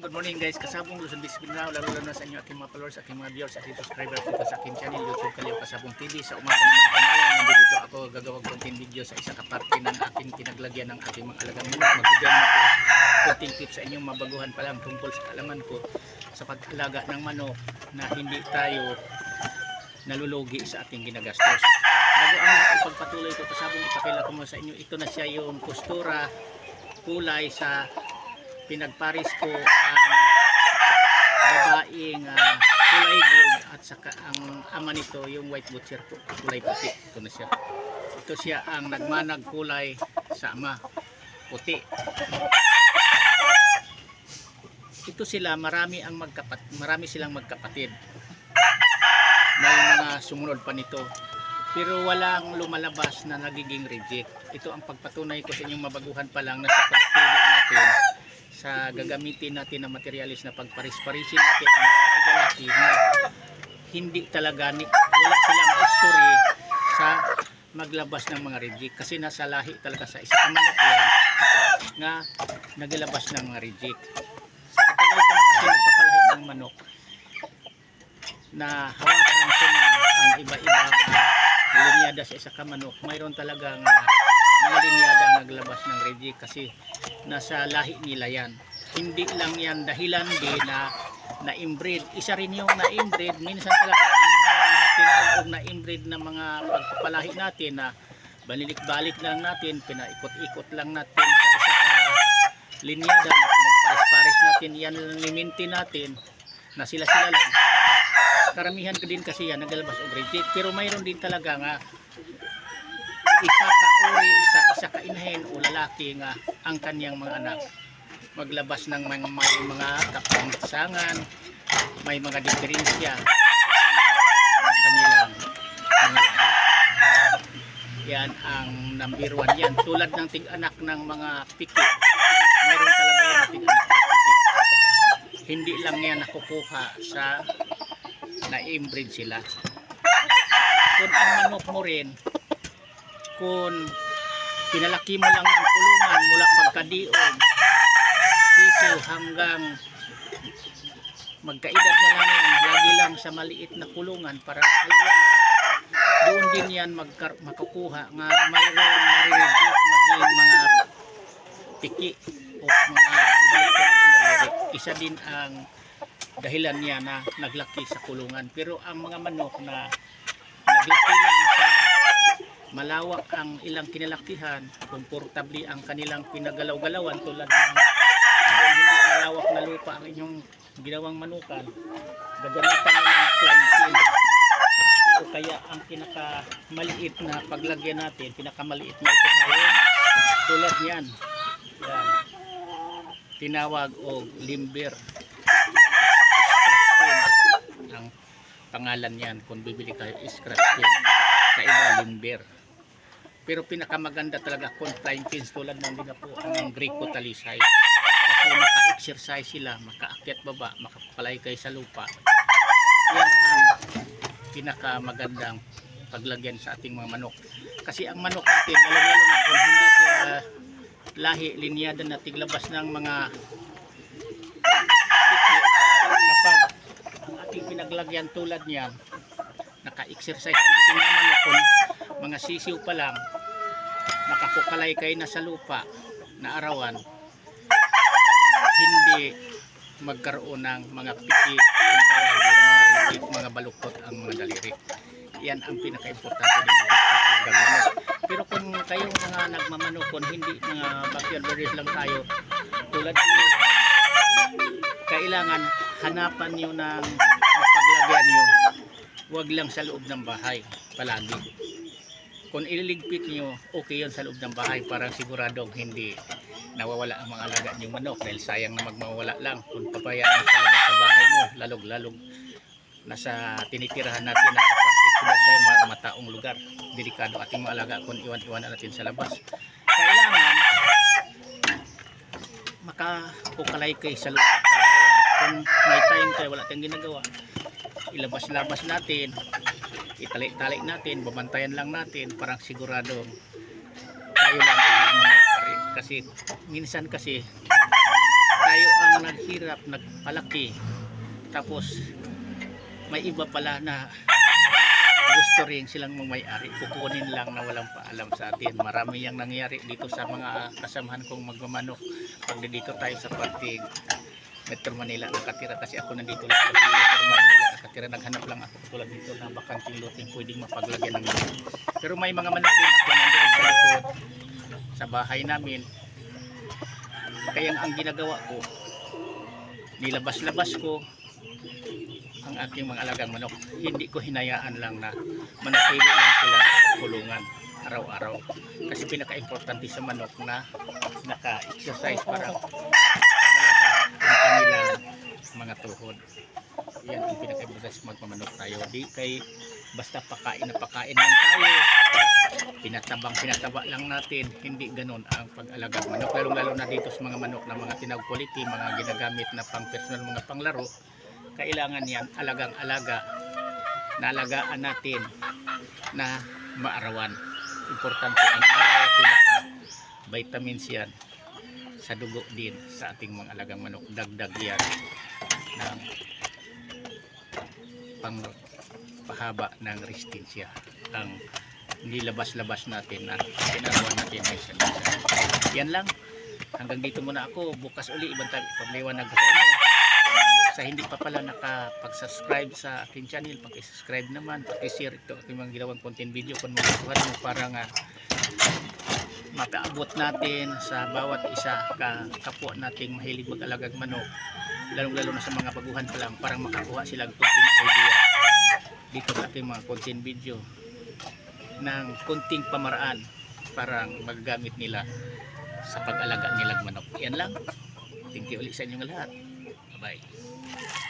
Good morning guys, kasabong Luzon Bisbin na lalo na sa inyo aking mga followers, aking mga viewers, aking subscribers dito sa aking channel YouTube Kaleo Kasabong TV. Sa umaga naman po ngayon, nandito ako gagawag content video sa isa kaparte ng aking kinaglagyan ng aking mga alagang manok. Magbigyan mo po content tips sa inyong mabaguhan pa lang tungkol sa kaalaman ko sa pag-alaga ng manok na hindi tayo nalulugi sa ating ginagastos. Bago ang pagpatuloy ko, kasabong ipakila ko mo sa inyo, ito na siya yung postura, kulay sa pinagparis ko ang babaeng kulay gold at saka ang ama nito yung white butcher ko kulay puti. Ito na siya. Ito siya ang nagmanag kulay sa ama, puti. Ito sila, marami silang magkapatid. May mga sumunod pa nito. Pero walang lumalabas na nagiging reject. Ito ang pagpatunay ko sa inyong mabaguhan pa lang na sa pagpili natin, sa gagamitin natin na materialis na pagparis-parisin natin ang mga lalaki na hindi talaga wala silang history sa maglabas ng mga reject, kasi nasa lahi talaga sa isa manok yan nga naglabas ng mga reject. Sa katagal ko na kasi nagpapalahi ng manok na hawakan ko na ang iba-ibang linyada sa isa manok, mayroon talagang mga linyada ang naglabas ng reject kasi nasa lahi nila yan. Hindi lang yan dahilan din na inbreed. Isa rin yung na-inbreed. Minsan talaga ang tinawag na inbreed na mga pagpapalahi natin na balik-balik lang natin, pinaikot-ikot lang natin sa isa ka linyada na pinagparis-paris natin, yan liminti natin na sila-sila lang. Karamihan ko din kasi yan nagalabas og reject, pero mayroon din talaga nga isa ka uri sa isa ka inahin o lalaki nga ang kanyang mga anak maglabas ng may mga kapangsangan, may mga diferensya sa kanilang mga yan ang number 1 yan, tulad ng tig-anak ng mga piki. Mayroon talaga yan tig-anak ng piki, hindi lang yan nakukuha sa na-inbreed sila. Kung ang manok mo rin, kung pinalaki mo lang ng kulungan mula pagkadiog siso hanggang magkaedad na lang yan, lagi lang sa maliit na kulungan para doon din yan makukuha nga mayroon marireject maging mga piki o mga bulkot ang daliri. Isa din ang dahilan niya na naglaki sa kulungan. Pero ang mga manok na naglaki lang sa malawak ang ilang kinalakihan, komportable ang kanilang pinagalaw-galawan, tulad ng hindi malawak na lupa ang inyong ginawang manukan, gagamitan nyo ng planting o kaya ang pinakamaliit na paglagyan natin, pinakamaliit na ito ngayon, tulad yan, yan tinawag o limber scratch ang pangalan yan. Kung bibili kayo scratch pin, sa iba limber. Pero pinakamaganda talaga kung flying pins tulad ng din po ang Greco talisay, kasi maka-exercise sila, makaakyat baba, makapalay kayo sa lupa. Yan ang pinakamagandang paglagyan sa ating mga manok. Kasi ang manok natin, lalo na kung hindi siya lahi, linyada na tiglabas ng mga kapag ang ating pinaglagyan tulad niyan, naka-exercise ang ating mga manok, kung mga sisiw pa lang nakakukalay kayo na sa lupa na arawan, hindi magkaroon ng mga piki, mga reject, mga baluktot ang mga daliri. Yan ang pinaka-importante ng paggagamot. Pero kung kayong mga nagmamanok, kung hindi mga backyard breeders lang tayo tulad ko, kailangan hanapan nyo ng paglagyan nyo, wag lang sa loob ng bahay palagi. Kung ililigpit nyo, okay yun sa loob ng bahay para siguradong hindi nawawala ang mga alaga nyong manok, dahil sayang na magmawala lang kung papayaan sa labas sa bahay mo, lalong nasa tinitirahan natin na partikular tayo mga mataong lugar, delikado ating mga alaga kung iwan-iwan natin sa labas. Kailangan makakukalay kayo sa lupa. Kung may time tayo, wala tayong ginagawa, ilabas-labas natin, italik-talik natin, babantayan lang natin, parang siguradong tayo lang ang kasi minsan kasi tayo ang naghirap, nagpalaki, tapos may iba pala na gusto rin silang may-ari, kukunin lang na walang paalam sa atin. Marami yang nangyari dito sa mga kasamahan kong magmamanok. Pag dito tayo sa parting Metro Manila nakatira, kasi ako nandito lang sa Metro Manila nakatira, naghanap lang ako tulad dito na bakanting luting pwedeng mapaglagyan ng manok. Pero may mga manok din ako nandoon sa likod sa bahay namin. Kaya ang ginagawa ko, nilabas-labas ko ang aking mga alagang manok. Hindi ko hinayaan lang na manatili lang sila sa kulungan araw-araw, kasi pinaka-importante sa manok na naka-exercise para malakas ang kanilang mga tuhod. Yan ang pinaka-importante sa magmamanok tayo. Di kay basta pakain na pakain lang tayo, pinataba lang natin. Hindi ganun ang pag-alagang manok, lalong-lalo na dito sa mga manok na mga tinawag quality, mga ginagamit na pang personal, mga panglaro. Kailangan yan alagang-alaga, naalagaan natin na maarawan. Importante ang araw, pinaka vitamins yan sa dugo din sa ating mga alagang manok. Dagdag yan ng pangpahaba ng resistensya ang nilabas-labas natin na pinarawan natin ay isa. Yan lang, hanggang dito muna ako. Bukas uli ibang pagliwanag ko sa inyo. Sa hindi pa pala nakapag-subscribe sa aking channel, paki-subscribe naman, paki-share ito aking mga ginawang content video kung magustuhan mo, para nga makaabot natin sa bawat isa kapwa nating mahilig mag-alagang manok, lalong-lalo na sa mga baguhan pa lang, para makakuha sila ng konting idea dito sa aking mga content video ng konting pamaraan para magagamit nila sa pag-alaga nilang manok. Yan lang. Thank you ulit sa inyong lahat. Bye.